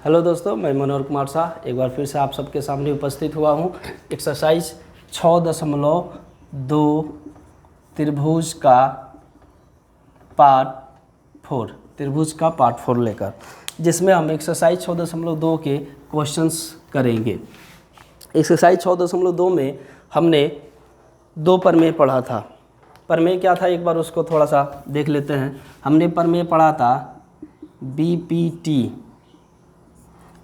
Hello दोस्तों, मैं मनोहर कुमार शाह एक बार फिर से आप सबके सामने उपस्थित हुआ हूँ। एक्सरसाइज 6.2 त्रिभुज का पार्ट 4 लेकर, जिसमें हम एक्सरसाइज 6.2 के क्वेश्चंस करेंगे। एक्सरसाइज 6.2 में हमने 2 प्रमेय पढ़ा था। प्रमेय क्या था, एक बार उसको थोड़ा सा देख लेते हैं। हमने प्रमेय पढ़ा था बीपीटी,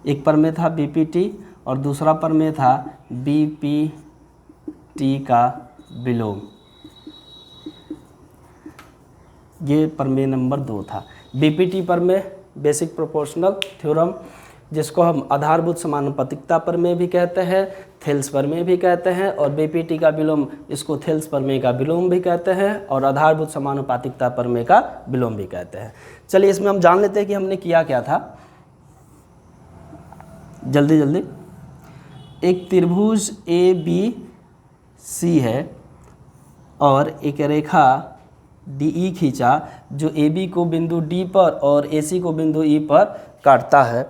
एक प्रमेय था बीपीटी और दूसरा प्रमेय था बीपीटी का विलोम। ये प्रमेय नंबर 2 था। बीपीटी प्रमेय बेसिक प्रोपोर्शनल थ्योरम, जिसको हम आधारभूत समानुपातिकता प्रमेय भी कहते हैं, थेल्स प्रमेय भी कहते हैं, और बीपीटी का विलोम इसको थेल्स प्रमेय का विलोम भी कहते हैं और आधारभूत समानुपातिकता प्रमेय का विलोम भी कहते हैं। चलिए इसमें हम जान लेते हैं कि हमने किया क्या था। जल्दी जल्दी, एक त्रिभुज ए बी सी है और एक रेखा डी ई खींचा जो ए बी को बिंदु डी पर और ए सी को बिंदु ई पर काटता है।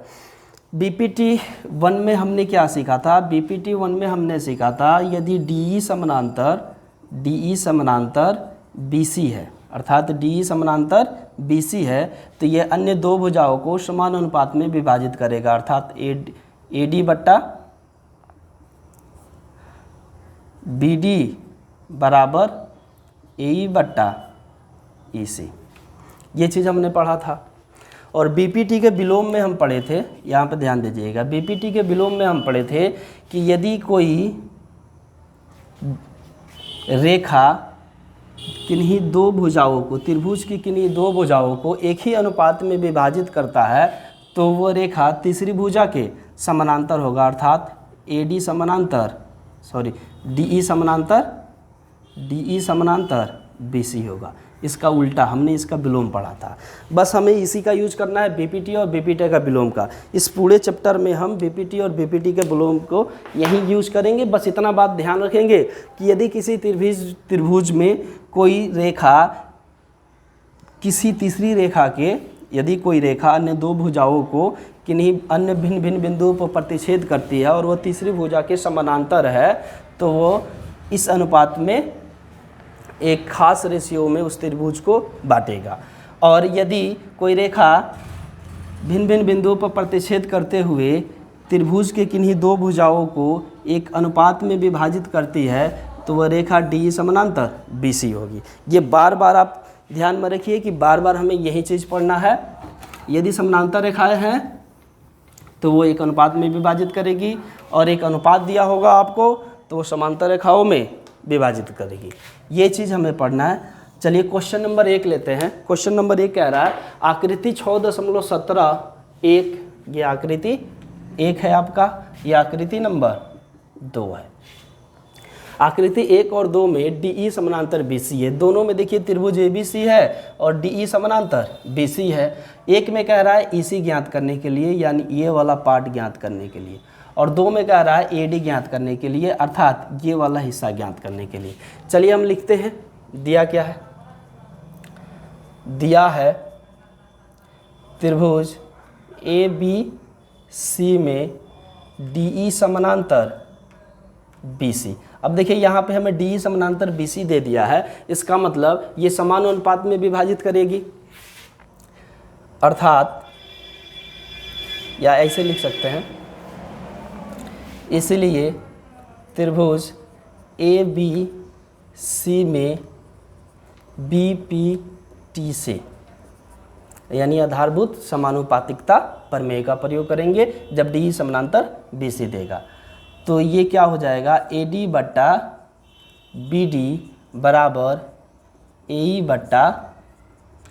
बीपीटी 1 में हमने क्या सीखा था? बीपीटी 1 में हमने सीखा था यदि डी ई समानांतर बी सी है, अर्थात डी ई समानांतर बी सी है, तो ये अन्य दो भुजाओं को समान अनुपात में विभाजित करेगा, अर्थात ए डी बट्टा बी डी बराबर ए ई बट्टा ई सी। ये चीज़ हमने पढ़ा था। और बीपीटी के विलोम में हम पढ़े थे, यहाँ पे ध्यान दीजिएगा, बीपीटी के विलोम में हम पढ़े थे कि यदि कोई रेखा किन्हीं दो भुजाओं को, त्रिभुज की किन्हीं दो भुजाओं को एक ही अनुपात में विभाजित करता है तो वो रेखा तीसरी भुजा के समानांतर होगा, अर्थात डी ई समानांतर बी सी होगा। इसका उल्टा हमने इसका विलोम पढ़ा था। बस हमें इसी का यूज करना है, बीपीटी और बीपीटी का विलोम का। इस पूरे चैप्टर में हम बीपीटी और बीपीटी के विलोम को यही यूज करेंगे। बस इतना बात ध्यान रखेंगे कि यदि किसी त्रिभुज में कोई रेखा किसी तीसरी रेखा के, यदि कोई रेखा अन्य दो भुजाओं को किन्हीं अन्य भिन्न भिन्न बिंदुओं पर प्रतिच्छेद करती है और वह तीसरी भुजा के समानांतर है, तो वो इस अनुपात में एक खास रेशियो में उस त्रिभुज को बांटेगा। और यदि कोई रेखा भिन्न भिन्न बिंदुओं पर प्रतिच्छेद करते हुए त्रिभुज के किन्हीं दो भुजाओं को एक अनुपात में विभाजित करती है तो वह रेखा डी समानांतर बी सी होगी। ये बार बार आप ध्यान में रखिए कि बार बार हमें यही चीज़ पढ़ना है। यदि समानांतर रेखाएं हैं तो वो एक अनुपात में विभाजित करेगी, और एक अनुपात दिया होगा आपको तो वो समांतर रेखाओं में विभाजित करेगी। ये चीज़ हमें पढ़ना है। चलिए क्वेश्चन नंबर 1 लेते हैं। क्वेश्चन नंबर 1 कह रहा है आकृति 6.17 ये आकृति 1 है आपका, ये आकृति नंबर 2 है। आकृति 1 और 2 में डी ई समानांतर बी सी है। दोनों में देखिए त्रिभुज ए बी सी है और डी ई समानांतर बी सी है। एक में कह रहा है ई सी ज्ञात करने के लिए, यानी ये वाला पार्ट ज्ञात करने के लिए, और 2 में कह रहा है ए डी ज्ञात करने के लिए, अर्थात ये वाला हिस्सा ज्ञात करने के लिए। चलिए हम लिखते हैं। दिया क्या है? दिया है त्रिभुज ए बी सी में डी ई समानांतर बी सी। अब देखिए यहाँ पे हमें डी ई समानांतर बी सी दे दिया है, इसका मतलब ये समान अनुपात में विभाजित करेगी, अर्थात या ऐसे लिख सकते हैं, इसलिए त्रिभुज ए बी सी में बी पी टी से, यानी आधारभूत समानुपातिकता प्रमेय का प्रयोग करेंगे जब डी समानांतर बी सी देगा। तो ये क्या हो जाएगा? ए डी बट्टा बी डी बराबर ए ई बट्टा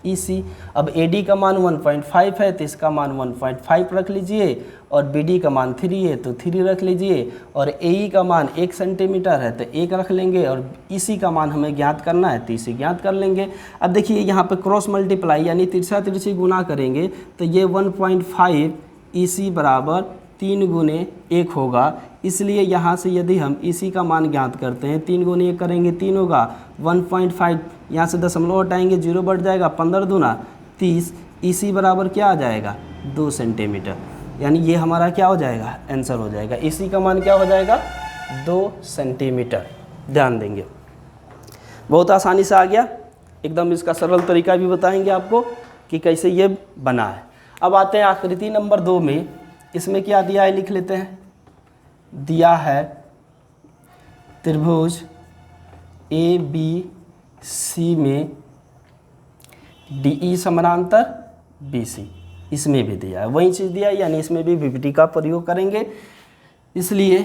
ई सी। अब ए डी का मान 1.5 है तो इसका मान 1.5 रख लीजिए, और बी डी का मान 3 है तो 3 रख लीजिए, और ए ई का मान 1 सेंटीमीटर है तो 1 रख लेंगे, और ई सी का मान हमें ज्ञात करना है तो ई सी ज्ञात कर लेंगे। अब देखिए यहाँ पे क्रॉस मल्टीप्लाई यानी तिरछा तिरछी गुना करेंगे तो ये 1.5 ई सी बराबर 3 गुने 1 होगा। इसलिए यहाँ से यदि हम इसी का मान ज्ञात करते हैं, 3 गुने 1 करेंगे 3 होगा, 1.5 यहाँ से दशमलव हटाएंगे 0 बढ़ जाएगा, 15 दूना 30, इसी बराबर क्या आ जाएगा 2 सेंटीमीटर। यानी ये हमारा क्या हो जाएगा, आंसर हो जाएगा। AC का मान क्या हो जाएगा, 2 सेंटीमीटर। ध्यान देंगे, बहुत आसानी से आ गया एकदम। इसका सरल तरीका भी बताएंगे आपको कि कैसे ये बना है। अब आते हैं आकृति नंबर 2 में। इसमें क्या दिया है लिख लेते हैं। दिया है त्रिभुज ABC में DE समानांतर BC, इसमें भी दिया है वही चीज़ दिया है, यानी इसमें भी VPT का प्रयोग करेंगे। इसलिए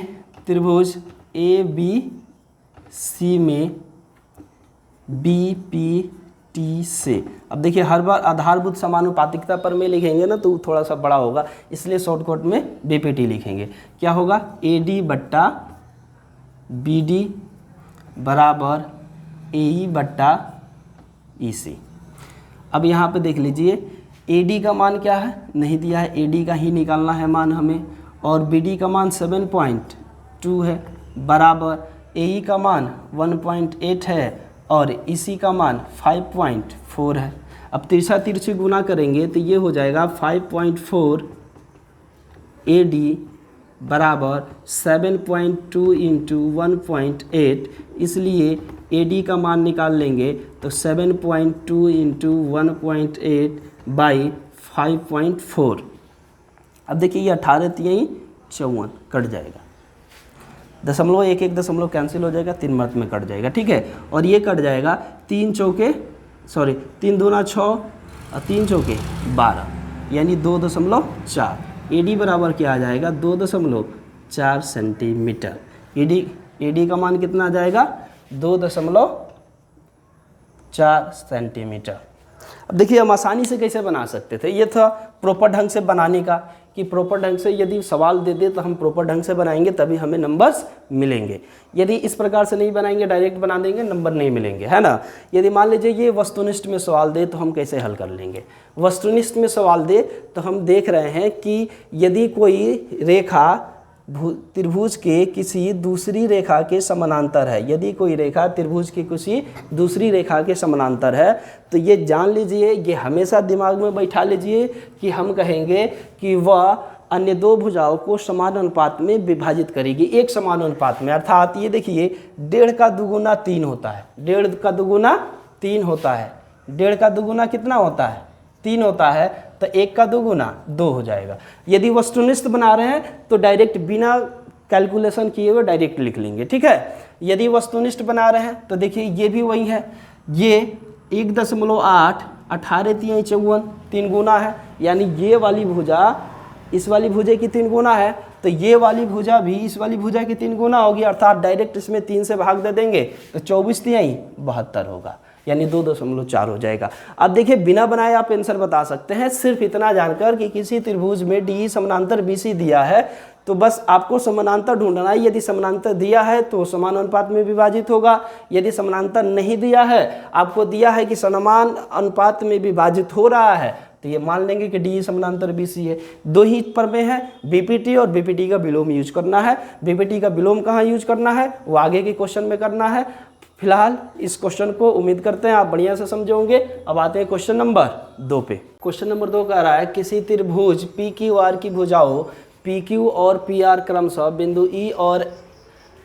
त्रिभुज ABC में BPT से, अब देखिए हर बार आधारभूत समानुपातिकता पर में लिखेंगे ना तो थोड़ा सा बड़ा होगा, इसलिए शॉर्टकट में BPT लिखेंगे। क्या होगा, AD बट्टा BD बराबर AE बट्टा EC। अब यहाँ पे देख लीजिए AD का मान क्या है, नहीं दिया है, AD का ही निकालना है मान हमें, और BD का मान 7.2 है, बराबर AE का मान 1.8 है और EC का मान 5.4 है। अब तिरछा तिरछी गुना करेंगे तो ये हो जाएगा 5.4 AD बराबर 7.2 इंटू 1.8, इसलिए AD का मान निकाल लेंगे तो 7.2 इंटू 1.8 बाई 5.4। अब देखिए ये 18 3 54 कट जाएगा, 0.11 दशमलव कैंसिल हो जाएगा, 3 मर्त में कट जाएगा, ठीक है। और ये कट जाएगा 3 दूना 6 और 3 चौके 12, यानी 2.4। AD बराबर क्या आ जाएगा, 2.4 सेंटीमीटर। AD का मान कितना आ जाएगा, 2.4 सेंटीमीटर। अब देखिए हम आसानी से कैसे बना सकते थे, ये था प्रॉपर ढंग से बनाने का, कि प्रॉपर ढंग से यदि सवाल दे दे तो हम प्रॉपर ढंग से बनाएंगे तभी हमें नंबर्स मिलेंगे। यदि इस प्रकार से नहीं बनाएंगे, डायरेक्ट बना देंगे, नंबर नहीं मिलेंगे, है ना। यदि मान लीजिए ये वस्तुनिष्ठ में सवाल दे तो हम कैसे हल कर लेंगे। वस्तुनिष्ठ में सवाल दे तो हम देख रहे हैं कि यदि कोई रेखा त्रिभुज के किसी दूसरी रेखा के समानांतर है, यदि कोई रेखा त्रिभुज की किसी दूसरी रेखा के समानांतर है, तो ये जान लीजिए, ये हमेशा दिमाग में बैठा लीजिए कि हम कहेंगे कि वह अन्य दो भुजाओं को समान अनुपात में विभाजित करेगी, एक समान अनुपात में। अर्थात ये देखिए 1.5 का दुगुना 3 होता है, 1.5 का दुगुना 3 होता है, 1.5 का दुगुना कितना होता है, 3 होता है, तो 1 का दुगुना 2 हो जाएगा। यदि वस्तुनिष्ठ बना रहे हैं तो डायरेक्ट बिना कैलकुलेशन किए हुए डायरेक्ट लिख लेंगे, ठीक है। यदि वस्तुनिष्ठ बना रहे हैं तो देखिए ये भी वही है, ये 1.8 18 3 54 3 गुना है, यानी ये वाली भुजा इस वाली भुजा की 3 गुना है, तो ये वाली भुजा भी इस वाली भुजा की 3 गुना होगी। अर्थात डायरेक्ट इसमें 3 से भाग दे देंगे तो 24 3 72 होगा, यानी 2.4 हो जाएगा। अब देखिए बिना बनाए आप आंसर बता सकते हैं, सिर्फ इतना जानकर कि किसी त्रिभुज में DE समानांतर BC दिया है, तो बस आपको समानांतर ढूंढना है। यदि समानांतर दिया है तो समान अनुपात में विभाजित होगा, यदि समानांतर नहीं दिया है, आपको दिया है कि समान अनुपात में विभाजित हो रहा है, तो ये मान लेंगे कि DE समानांतर BC है। दो ही पर में है, BPT और BPT का विलोम यूज करना है। BPT का विलोम कहाँ यूज करना है वो आगे के क्वेश्चन में करना है। फिलहाल इस क्वेश्चन को उम्मीद करते हैं आप बढ़िया से समझे होंगे। अब आते हैं क्वेश्चन नंबर 2 पे। क्वेश्चन नंबर 2 कह रहा है किसी त्रिभुज PQR की भुजाओं PQ और PR क्रमशः बिंदु E और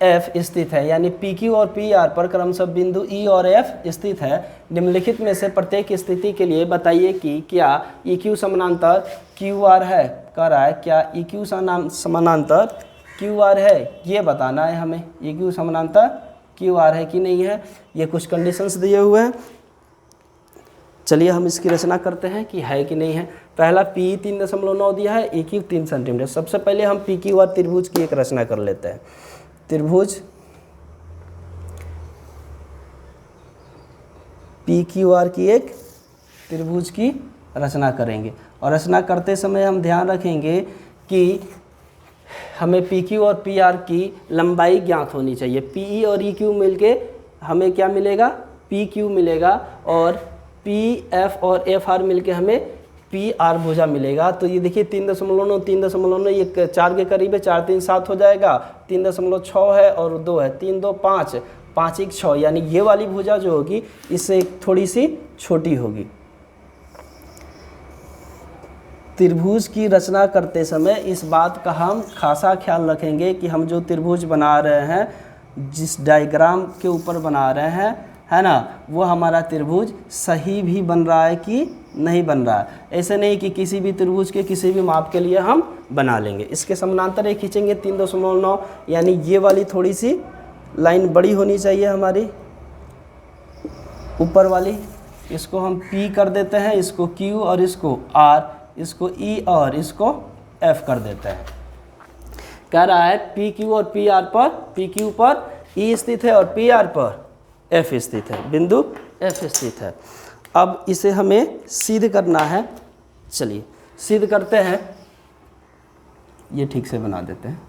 F स्थित है, यानी PQ और PR पर क्रमशः बिंदु E और F स्थित है। निम्नलिखित में से प्रत्येक स्थिति के लिए बताइए कि क्या EQ समानांतर QR है। कह रहा है क्या EQ समानांतर QR है, ये बताना है हमें। EQ समानांतर QR है कि नहीं है, ये कुछ कंडीशंस दिए हुए हैं। चलिए हम इसकी रचना करते हैं कि है कि नहीं है। पहला PE 3.9 दिया है, EQ 3 सेंटीमीटर। सबसे पहले हम PQR त्रिभुज की एक रचना कर लेते हैं। त्रिभुज PQR की एक त्रिभुज की रचना करेंगे, और रचना करते समय हम ध्यान रखेंगे कि हमें PQ और PR की लंबाई ज्ञात होनी चाहिए। PE और EQ मिलके हमें क्या मिलेगा, PQ मिलेगा, और PF और FR मिलके हमें PR भुजा मिलेगा। तो ये देखिए 3.9 3.9 ये 4 के करीब है, 4 3 7 हो जाएगा, 3.6 है और 2 है, 3 2 5 5 1 6, यानी ये वाली भुजा जो होगी इससे थोड़ी सी छोटी होगी। त्रिभुज की रचना करते समय इस बात का हम खासा ख्याल रखेंगे कि हम जो त्रिभुज बना रहे हैं, जिस डायग्राम के ऊपर बना रहे हैं, है ना, वो हमारा त्रिभुज सही भी बन रहा है कि नहीं बन रहा है। ऐसे नहीं कि किसी भी त्रिभुज के किसी भी माप के लिए हम बना लेंगे। इसके समानांतर एक खींचेंगे 3.9, यानी ये वाली थोड़ी सी लाइन बड़ी होनी चाहिए हमारी ऊपर वाली। इसको हम P कर देते हैं, इसको Q और इसको R, इसको E और इसको F कर देते हैं। कह रहा है PQ और PR पर, PQ पर E स्थित है और PR पर F स्थित है, बिंदु F स्थित है। अब इसे हमें सिद्ध करना है। चलिए सिद्ध करते हैं, ये ठीक से बना देते हैं,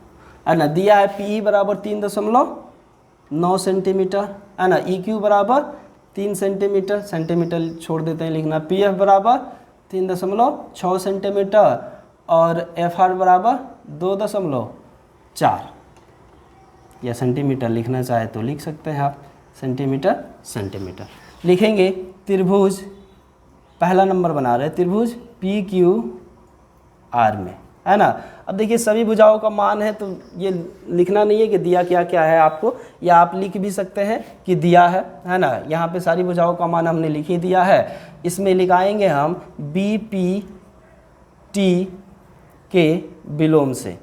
है ना। दिया है PE बराबर 3.9 सेंटीमीटर, है ना। EQ बराबर 3 सेंटीमीटर, सेंटीमीटर छोड़ देते हैं लिखना। PF बराबर 3.6 सेंटीमीटर और FR बराबर 2.4, या सेंटीमीटर लिखना चाहे तो लिख सकते हैं आप, सेंटीमीटर लिखेंगे। त्रिभुज पहला नंबर बना रहे हैं, त्रिभुज PQR में, है ना। अब देखिए सभी भुजाओं का मान है, तो ये लिखना नहीं है कि दिया क्या क्या है आपको, या आप लिख भी सकते हैं कि दिया है ना। यहाँ पे सारी भुजाओं का मान हमने लिख ही दिया है। इसमें लिखाएंगे हम BPT के विलोम से,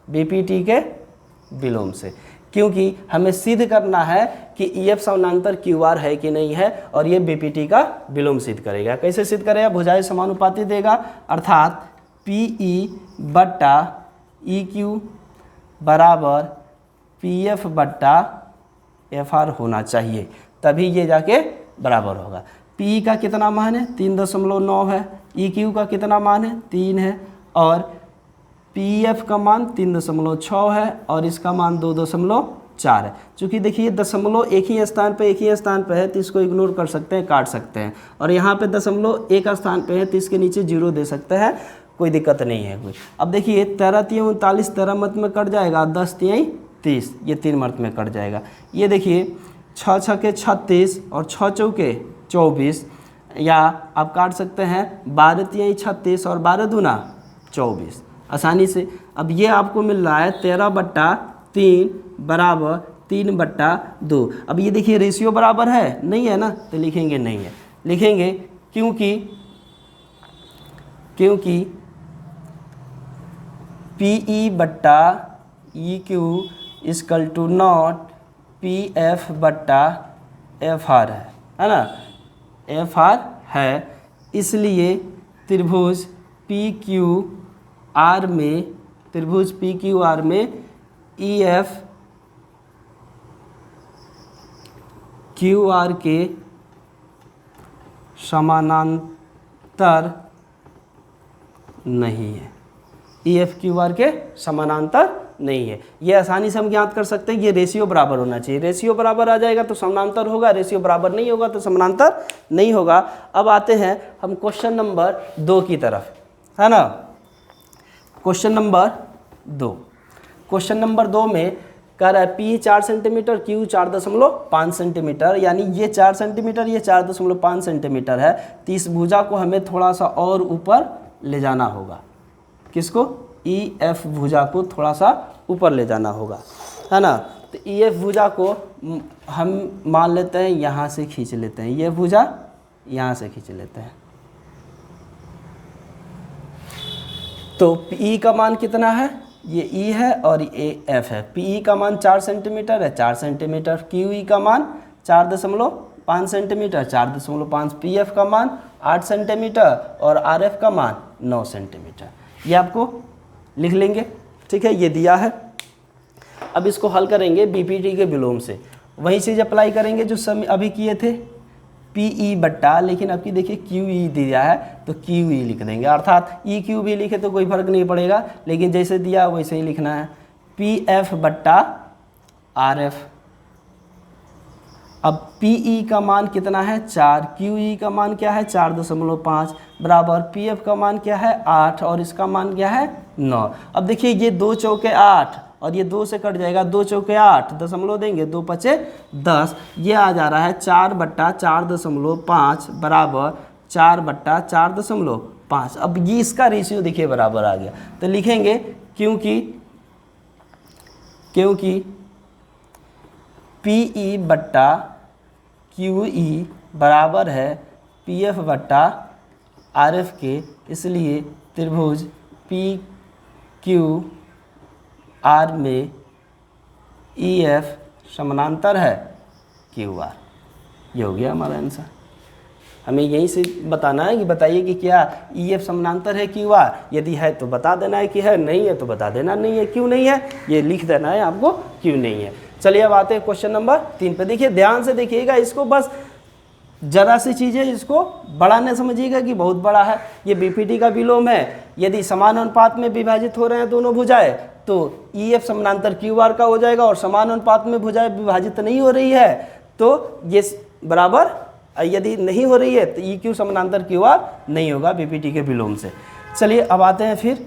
BPT के विलोम से, क्योंकि हमें सिद्ध करना है कि EF समानांतर QR है कि नहीं है, और ये BPT का विलोम सिद्ध करेगा। कैसे सिद्ध करेगा? भुजाएं समानुपाती देगा, अर्थात PE बट्टा EQ बराबर PF बट्टा FR होना चाहिए, तभी ये जाके बराबर होगा। PE का कितना मान है? 3.9 है। EQ का कितना मान है? 3 है। और PF का मान 3.6 है और इसका मान 2.4 है। चूँकि देखिए दशमलव एक ही स्थान पे है, तो इसको इग्नोर कर सकते हैं, काट सकते हैं। और यहाँ पे दशमलव एक स्थान पे है, तो इसके नीचे 0 दे सकते हैं, कोई दिक्कत नहीं है कोई। अब देखिए 13 तियां 39 13 मत में कट जाएगा, 10 तियां 30, ये 3 मत में कट जाएगा। ये देखिए 6 छके 36 और 6 चौके 24, या आप काट सकते हैं 12 तियां 36 और 12 दूना 24 आसानी से। अब ये आपको मिल रहा है 13/3 बराबर 3/2। अब ये देखिए रेशियो बराबर है, नहीं है ना, तो लिखेंगे नहीं है। लिखेंगे क्योंकि PE बट्टा EQ equal to not PF बट्टा FR है ना, FR है। इसलिए त्रिभुज PQR में EF QR के समानांतर नहीं है, EF QR के समानांतर नहीं है। ये आसानी से हम ज्ञात कर सकते हैं, ये रेशियो बराबर होना चाहिए। रेशियो बराबर आ जाएगा तो समानांतर होगा, रेशियो बराबर नहीं होगा तो समानांतर नहीं होगा। अब आते हैं हम क्वेश्चन नंबर 2 की तरफ, है ना। क्वेश्चन नंबर 2, क्वेश्चन नंबर 2 में कह रहा है P 4 सेंटीमीटर, Q 4.5 सेंटीमीटर, यानी ये 4 सेंटीमीटर, ये 4.5 सेंटीमीटर है। तो इस भुजा को हमें थोड़ा सा और ऊपर ले जाना होगा। किसको? EF भुजा को थोड़ा सा ऊपर ले जाना होगा, है ना। तो EF भुजा को हम मान लेते हैं यहाँ से खींच लेते हैं, ये भुजा यहाँ से खींच लेते हैं। तो PE का मान कितना है? ये E है और ये F है। PE का मान 4 सेंटीमीटर है, 4 सेंटीमीटर। QE का मान 4.5 सेंटीमीटर, 4.5। PF का मान 8 सेंटीमीटर और RF का मान 9 सेंटीमीटर। ये आपको लिख लेंगे, ठीक है, ये दिया है। अब इसको हल करेंगे BPT के विलोम से, वही चीज़ अप्लाई करेंगे जो सब अभी किए थे। PE बट्टा, लेकिन आपकी देखिए QE दिया है तो QE लिख देंगे, अर्थात EQ भी लिखे तो कोई फर्क नहीं पड़ेगा, लेकिन जैसे दिया वैसे ही लिखना है। PF बट्टा RF। अब PE का मान कितना है? 4, QE का मान क्या है? 4.5 बराबर PF का मान क्या है? 8 और इसका मान क्या है? 9। अब देखिए ये 2 चौके 8 और ये 2 से कट जाएगा, 2 चौके 8, दशमलव देंगे, 2 पचे 10, ये आ जा रहा है 4/4.5 बराबर 4/4.5। 5। अब ये इसका रेशियो देखिए बराबर आ गया, तो लिखेंगे क्योंकि PE बट्टा QE बराबर है PF बट्टा RF के, इसलिए त्रिभुज PQR में EF समानांतर है QR। ये हो गया हमारा आंसर। हमें यहीं से बताना है कि बताइए कि क्या EF समानांतर है QR, यदि है तो बता देना है कि है, नहीं है तो बता देना नहीं है। क्यों नहीं है ये लिख देना है आपको, क्यों नहीं है। चलिए अब आते हैं क्वेश्चन नंबर 3 पे। देखिए ध्यान से देखिएगा इसको, बस जरा सी चीज़ें इसको बड़ा न समझिएगा कि बहुत बड़ा है। ये बीपीटी का विलोम है। यदि समान अनुपात में विभाजित हो रहे हैं दोनों भुजाएं तो EF समानांतर QR का हो जाएगा, और समान अनुपात में भुजाएं विभाजित नहीं हो रही है तो ये बराबर, यदि नहीं हो रही है तो EQ समानांतर QR नहीं होगा बीपीटी के विलोम से। चलिए अब आते हैं फिर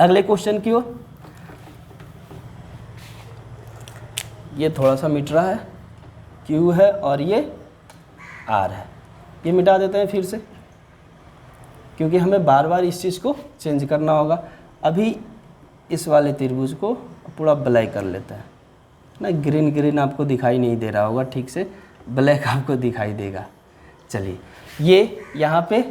अगले क्वेश्चन की ओर। ये थोड़ा सा मिट रहा है, Q है और ये R है, ये मिटा देते हैं फिर से, क्योंकि हमें बार बार इस चीज़ को चेंज करना होगा। अभी इस वाले त्रिभुज को पूरा ब्लैक कर लेते हैं ना, ग्रीन आपको दिखाई नहीं दे रहा होगा ठीक से, ब्लैक आपको दिखाई देगा। चलिए ये यहाँ पे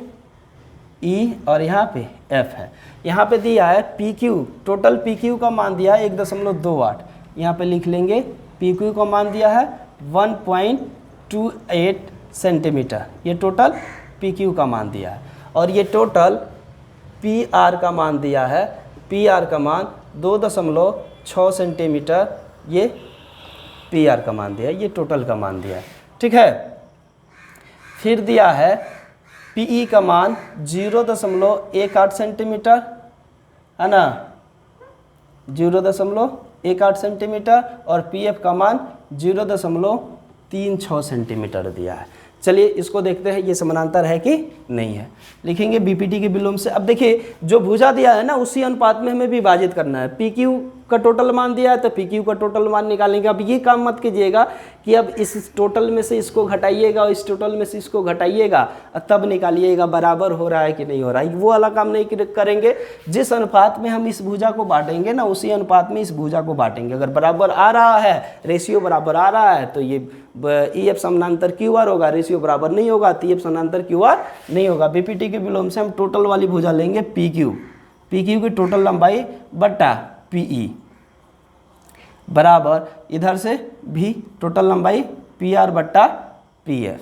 E और यहाँ पे F है। यहाँ पे दिया है PQ, टोटल PQ का मान दिया है 1.28। यहाँ पे लिख लेंगे PQ का मान दिया है 1.28 सेंटीमीटर, ये टोटल PQ का मान दिया है। और ये टोटल PR का मान दिया है, PR का मान 2.6 सेंटीमीटर, ये PR का मान दिया है, ये टोटल का मान दिया है, ठीक है। फिर दिया है PE का मान 0.18 सेंटीमीटर, है ना, 0.18 सेंटीमीटर, और PF का मान 0.36 सेंटीमीटर दिया है। चलिए इसको देखते हैं ये समानांतर है कि नहीं है। लिखेंगे बीपीटी के विलोम से। अब देखिए जो भुजा दिया है ना उसी अनुपात में हमें विभाजित करना है। PQ का टोटल मान दिया है तो PQ का टोटल मान निकालेंगे। अब ये काम मत कीजिएगा कि अब इस टोटल में से इसको घटाइएगा और इस टोटल में से इसको घटाइएगा तब निकालिएगा बराबर हो रहा है कि नहीं हो रहा है, वो वाला काम नहीं करेंगे। जिस अनुपात में हम इस भुजा को बांटेंगे ना उसी अनुपात में इस भुजा को बांटेंगे। अगर बराबर आ रहा है, रेशियो बराबर आ रहा है तो ये EF समानांतर QR होगा, रेशियो बराबर नहीं होगा तो EF समानांतर QR नहीं होगा। बीपीटी के विलोम से हम टोटल वाली भुजा लेंगे PQ की टोटल लंबाई बट्टा PE बराबर इधर से भी टोटल लंबाई PR बट्टा PF।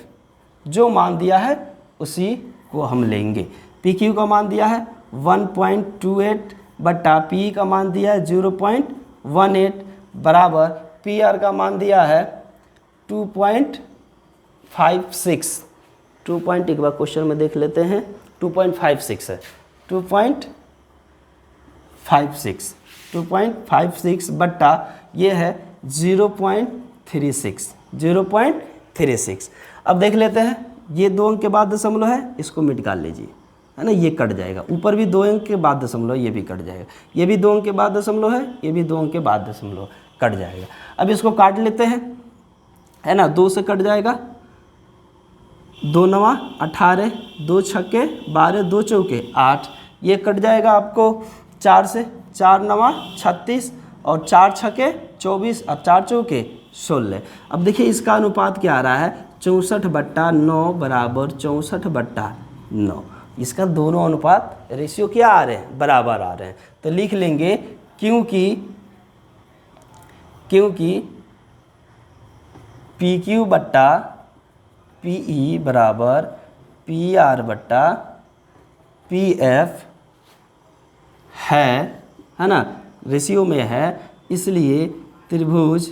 जो मान दिया है उसी को हम लेंगे। PQ का मान दिया है 1.28 बट्टा PE का मान दिया है 0.18 बराबर PR का मान दिया है 2.56। 2 पॉइंट एक बार क्वेश्चन में देख लेते हैं, 2.56 है, 2.56 बट्टा ये है 0.36। अब देख लेते हैं, ये 2 अंक के बाद दशमलव है, इसको निकाल लीजिए, है ना, ये कट जाएगा। ऊपर भी 2 अंक के बाद दशमलव, ये भी कट जाएगा। ये भी 2 अंक के बाद दशमलव है, ये भी 2 अंक के बाद दशमलव कट जाएगा। अब इसको काट लेते हैं, है ना, 2 से कट जाएगा, 2 9 18, 2 छक्के 12, 2 चौके 8, ये कट जाएगा आपको 4 से, 4 9 36 और 4 छक्के 24 और 4 चौके 16। अब देखिए इसका अनुपात क्या आ रहा है, 64/9 बराबर 64/9। इसका दोनों अनुपात रेशियो क्या आ रहे हैं, बराबर आ रहे हैं। तो लिख लेंगे क्योंकि PQ बट्टा PE बराबर PR बट्टा PF है ना, रेशियो में है, इसलिए त्रिभुज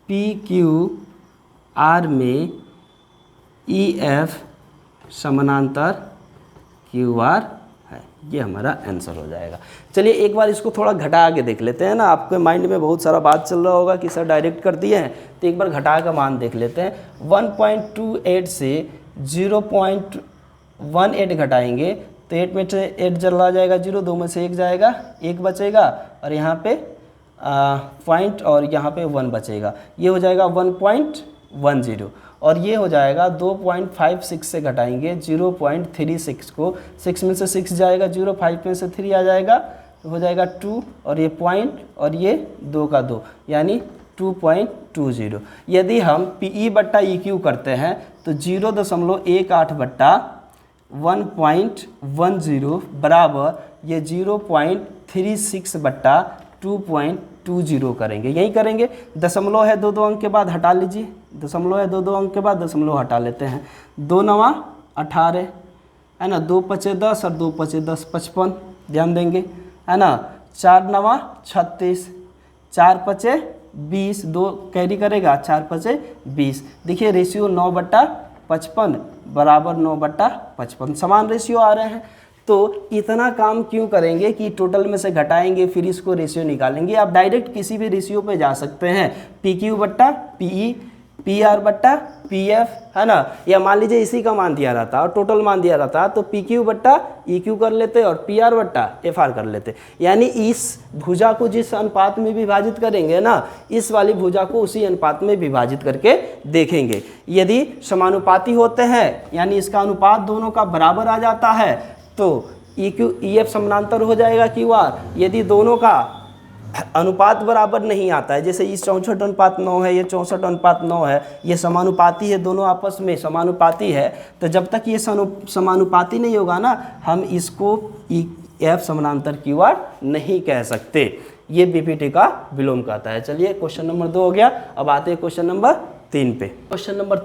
PQR में EF समानांतर QR है। ये हमारा आंसर हो जाएगा। चलिए एक बार इसको थोड़ा घटा के देख लेते हैं ना। आपके माइंड में बहुत सारा बात चल रहा होगा कि सर डायरेक्ट कर दिए हैं, तो एक बार घटा का मान देख लेते हैं। 1.28 से 0.18 घटाएंगे तो 8 में से 8 चला जाएगा 0, 2 में से 1 जाएगा, 1 बचेगा, और यहाँ पे पॉइंट और यहाँ पे 1 बचेगा, ये हो जाएगा 1.10। और ये हो जाएगा 2.56 से घटाएंगे 0.36 को, 6 में से 6 जाएगा 0, 5 में से 3 आ जाएगा तो हो जाएगा 2, और ये पॉइंट और ये 2 का 2 यानी 2.20। यदि हम PE बट्टा EQ करते हैं तो 0.18 बट्टा 1.10 बराबर ये 0.36 बट्टा 2.20 करेंगे। यही करेंगे, दशमलव है 2 अंक के बाद हटा लीजिए, दशमलव है 2 अंक के बाद दशमलव हटा लेते हैं। 2 9 18 है ना, 2 5 10 और 2 5 10 55, ध्यान देंगे है ना। 4 9 36, 4 5 20, 2 कैरी करेगा 4 5 20। देखिए रेशियो 9/55 बराबर 9/55, समान रेशियो आ रहे हैं। तो इतना काम क्यों करेंगे कि टोटल में से घटाएंगे फिर इसको रेशियो निकालेंगे। आप डायरेक्ट किसी भी रेशियो पे जा सकते हैं, PQ बट्टा PE, PR बट्टा PF है ना, या मान लीजिए इसी का मान दिया रहता और टोटल मान दिया रहता तो PQ बट्टा EQ कर लेते और PR बट्टा FR कर लेते। यानी इस भुजा को जिस अनुपात में विभाजित करेंगे ना, इस वाली भुजा को उसी अनुपात में विभाजित करके देखेंगे। यदि समानुपाती होते हैं यानी इसका अनुपात दोनों का बराबर आ जाता है तो EQ EF समानांतर हो जाएगा QR। यदि दोनों का अनुपात बराबर नहीं आता है, जैसे इस 64:9 है, ये 64:9 है, ये समानुपाती है, दोनों आपस में समानुपाती है, तो जब तक ये समानुपाती नहीं होगा ना, हम इसको EF समानांतर QR नहीं कह सकते। ये BPT का विलोम कहता है। चलिए क्वेश्चन नंबर 2 हो गया। अब आते हैं क्वेश्चन नंबर 3 पे। क्वेश्चन नंबर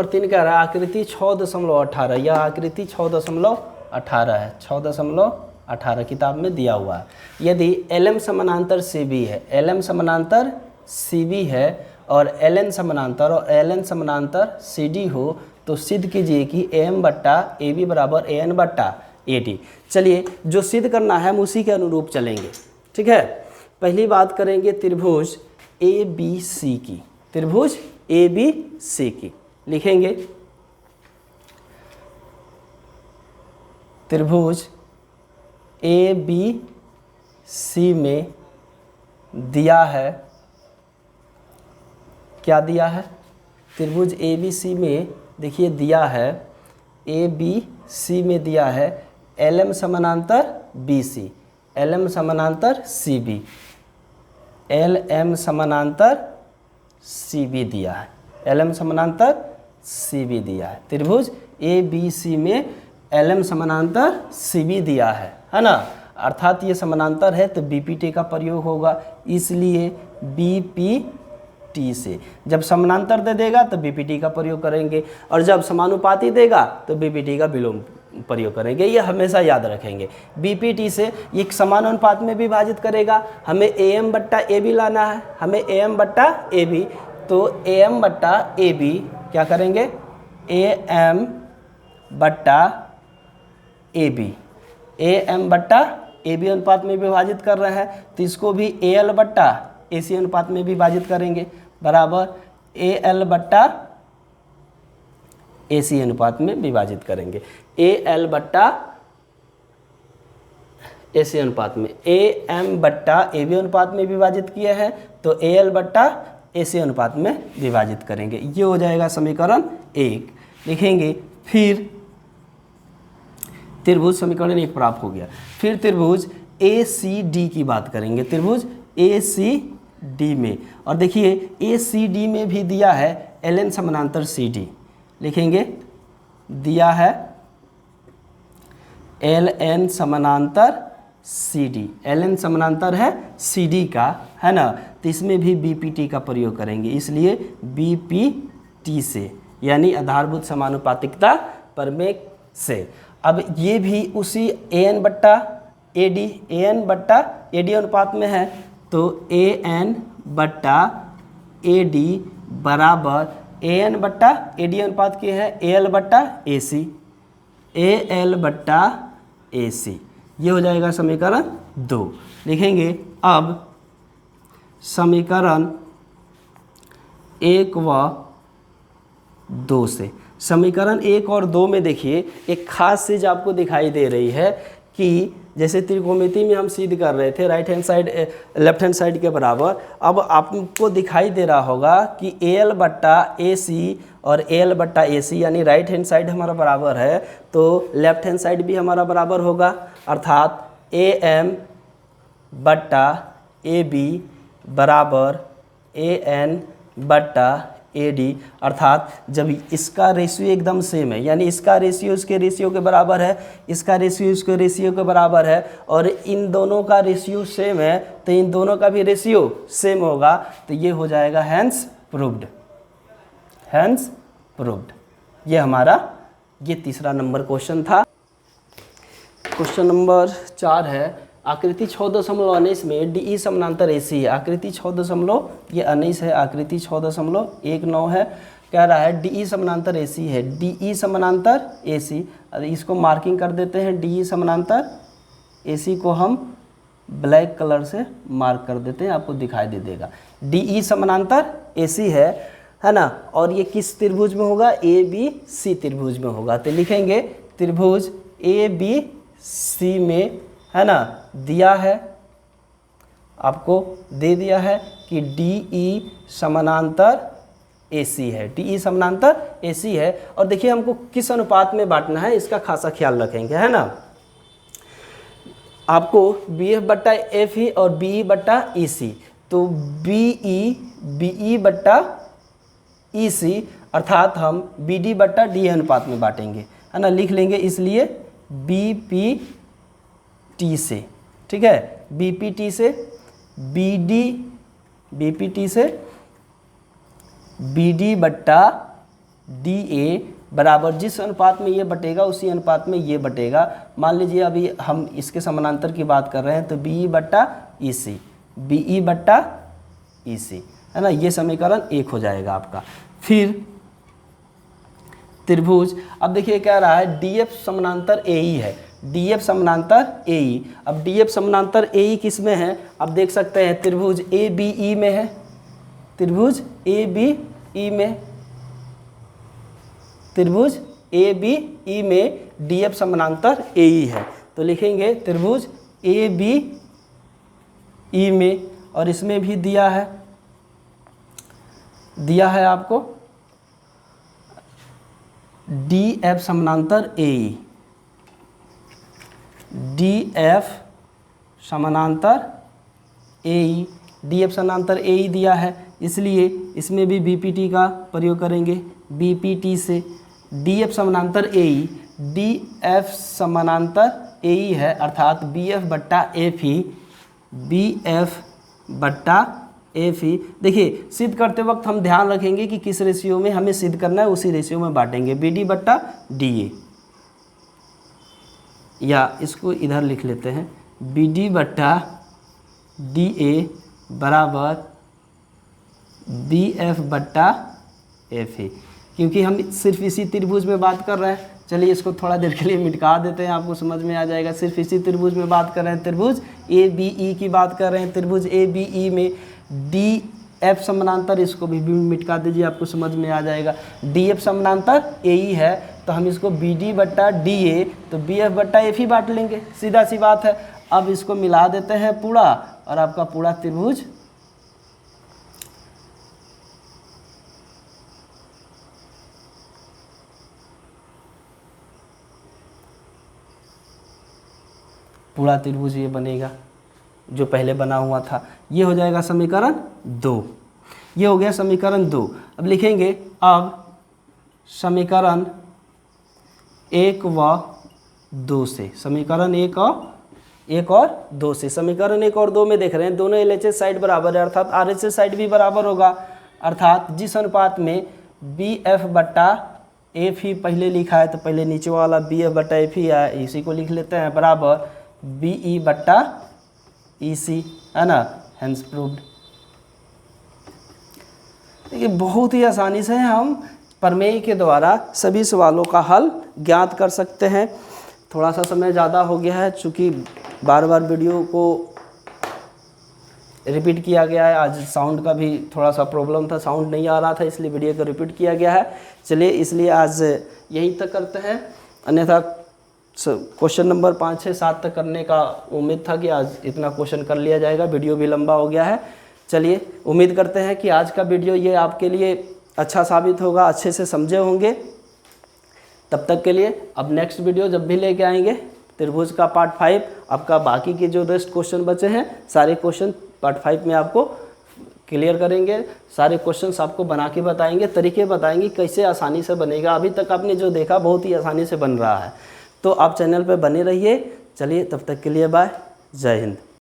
3 कह रहा है आकृति 6.18, यह आकृति 6.18 है, 6.18 किताब में दिया हुआ है। यदि LM समानांतर CB है, LM समानांतर CB है और LN समानांतर और LN समानांतर CD हो तो सिद्ध कीजिए कि AM बट्टा AB बराबर AN बट्टा AD। चलिए जो सिद्ध करना है हम उसी के अनुरूप चलेंगे, ठीक है। पहली बात करेंगे त्रिभुज ABC की, त्रिभुज ABC की लिखेंगे। त्रिभुज ABC में दिया है, क्या दिया है, त्रिभुज ABC में देखिए दिया है, ABC में दिया है LM समानांतर BC, LM समानांतर CB, LM समानांतर CB दिया है, LM समानांतर CB दिया है। त्रिभुज ABC में LM समानांतर CB दिया है ना, अर्थात ये समानांतर है तो BPT का प्रयोग होगा, इसलिए BPT से। जब समानांतर दे देगा तो BPT का प्रयोग करेंगे और जब समानुपाती देगा तो BPT का विलोम प्रयोग करेंगे। ये हमेशा याद रखेंगे। BPT से एक समान अनुपात में विभाजित करेगा, हमें AM बट्टा AB लाना है, हमें AM बट्टा AB, तो AM बट्टा AB क्या करेंगे, AM बट्टा AB, AM बट्टा AB अनुपात में विभाजित कर रहे हैं तो इसको भी AL बट्टा AC अनुपात में विभाजित करेंगे, बराबर AL बट्टा AC अनुपात में विभाजित करेंगे। AL बट्टा AC अनुपात में, AM बट्टा AB अनुपात में विभाजित किए हैं तो AL बट्टा AC अनुपात में विभाजित करेंगे। ये हो जाएगा समीकरण 1। लिखेंगे फिर त्रिभुज समीकरण 1 प्राप्त हो गया। फिर त्रिभुज ACD की बात करेंगे, त्रिभुज ACD में, और देखिए ACD में भी दिया है LN समानांतर CD। लिखेंगे दिया है LN समानांतर CD, LN समानांतर है CD का, है ना, तो इसमें भी BPT का प्रयोग करेंगे, इसलिए BPT से, यानी आधारभूत समानुपातिकता प्रमेय से। अब ये भी उसी AN बट्टा AD अनुपात में है तो AN बट्टा AD बराबर AN बट्टा AD अनुपात के है AL बट्टा AC, AL बट्टा AC। ये हो जाएगा समीकरण 2। लिखेंगे अब समीकरण 1 व 2 से। समीकरण 1 और 2 में देखिए एक खास चीज़ आपको दिखाई दे रही है कि जैसे त्रिकोणमिति में हम सिद्ध कर रहे थे right hand side left hand side के बराबर, अब आपको दिखाई दे रहा होगा कि AL बट्टा AC और AL बट्टा AC यानी राइट हैंड साइड हमारा बराबर है तो लेफ्ट हैंड साइड भी हमारा बराबर होगा, अर्थात AM बट्टा AB बराबर AN बट्टा AD, अर्थात जब इसका रेशियो एकदम सेम है यानी इसका रेशियो इसके रेशियो के बराबर है, इसका रेशियो इसके रेशियो के बराबर है और इन दोनों का रेशियो सेम है तो इन दोनों का भी रेशियो सेम होगा, तो ये हो जाएगा हैंस प्रूव्ड, हैंस प्रूव्ड। ये हमारा ये तीसरा नंबर क्वेश्चन था। क्वेश्चन नंबर 4 है आकृति 6.19 में DE समानांतर AC है। आकृति 6. ये 19 है, आकृति 6.19 है। कह रहा है DE समानांतर AC है, DE समानांतर AC, इसको मार्किंग कर देते हैं। DE समानांतर AC को हम ब्लैक कलर से मार्क कर देते हैं, आपको दिखाई दे देगा। DE समानांतर AC है ना, और ये किस त्रिभुज में होगा? ABC त्रिभुज में होगा। तो लिखेंगे त्रिभुज ABC में, है ना, दिया है, आपको दे दिया है कि DE समानांतर AC है, DE समानांतर AC है। और देखिए हमको किस अनुपात में बांटना है इसका खासा ख्याल रखेंगे, है ना। आपको BF बट्टा FE और BE बट्टा EC, तो BE बट्टा EC अर्थात हम BD बट्टा DA अनुपात में बांटेंगे, है ना। लिख लेंगे इसलिए BPT से, ठीक है, BPT से BPT से BD बट्टा DA बराबर जिस अनुपात में ये बटेगा उसी अनुपात में ये बटेगा। मान लीजिए अभी हम इसके समानांतर की बात कर रहे हैं तो BE बट्टा EC, BE बट्टा EC, है ना। ये समीकरण 1 हो जाएगा आपका। फिर त्रिभुज, अब देखिए क्या रहा है, DF समानांतर AE है, DF समानांतर AE। अब DF समानांतर AE किस में है? आप देख सकते हैं त्रिभुज ABE में है, त्रिभुज ABE में, त्रिभुज ABE में DF समानांतर AE है। तो लिखेंगे त्रिभुज ABE में, और इसमें भी दिया है आपको DF समानांतर AE, DF समानांतर AE, DF समानांतर AE दिया है, इसलिए इसमें भी BPT का प्रयोग करेंगे। BPT से DF समानांतर AE, DF समानांतर AE है अर्थात BF बट्टा FE, BF बट्टा FE। देखिए सिद्ध करते वक्त हम ध्यान रखेंगे कि किस रेशियो में हमें सिद्ध करना है, उसी रेशियो में बांटेंगे। BD बट्टा DA, या इसको इधर लिख लेते हैं, BD बट्टा DA बराबर BF बट्टा FE, क्योंकि हम सिर्फ इसी त्रिभुज में बात कर रहे हैं। चलिए इसको थोड़ा देर के लिए मिटा देते हैं, आपको समझ में आ जाएगा। सिर्फ इसी त्रिभुज में बात कर रहे हैं, त्रिभुज ABE की बात कर रहे हैं। त्रिभुज ABE में DF समानांतर, इसको भी मिटा दीजिए, आपको समझ में आ जाएगा। DF समानांतर AE है तो हम इसको BD बट्टा DA तो BF बट्टा FE बांट लेंगे, सीधा सी बात है। अब इसको मिला देते हैं पूरा, और आपका पूरा त्रिभुज ये बनेगा जो पहले बना हुआ था। ये हो जाएगा समीकरण 2, ये हो गया समीकरण 2। अब लिखेंगे अब समीकरण 1 व 2 से, समीकरण 1 और 2 से। समीकरण 1 और 2 में देख रहे हैं दोनों LHS साइड बराबर है अर्थात RHS साइड भी बराबर होगा, अर्थात जिस अनुपात में BF बट्टा FE पहले लिखा है तो पहले नीचे वाला BF बट्टा FE है, इसी को लिख लेते हैं, बराबर BE बट्टा EC, है ना, हेंस प्रूव्ड। देखिए बहुत ही आसानी से हम प्रमेय के द्वारा सभी सवालों का हल ज्ञात कर सकते हैं। थोड़ा सा समय ज़्यादा हो गया है चूँकि बार बार वीडियो को रिपीट किया गया है। आज साउंड का भी थोड़ा सा प्रॉब्लम था, साउंड नहीं आ रहा था, इसलिए वीडियो को रिपीट किया गया है। चलिए इसलिए आज यहीं तक करते हैं, अन्यथा क्वेश्चन नंबर 5, 6, 7 तक करने का उम्मीद था कि आज इतना क्वेश्चन कर लिया जाएगा। वीडियो भी लंबा हो गया है। चलिए, उम्मीद करते हैं कि आज का वीडियो ये आपके लिए अच्छा साबित होगा, अच्छे से समझे होंगे। तब तक के लिए अब नेक्स्ट वीडियो जब भी लेके आएंगे त्रिभुज का पार्ट 5, आपका बाकी के जो रेस्ट क्वेश्चन बचे हैं सारे क्वेश्चन पार्ट 5 में आपको क्लियर करेंगे। सारे क्वेश्चंस आपको बना के बताएंगे, तरीके बताएंगे कैसे आसानी से बनेगा। अभी तक आपने जो देखा बहुत ही आसानी से बन रहा है। तो आप चैनल पर बने रहिए। चलिए, तब तक के लिए बाय, जय हिंद।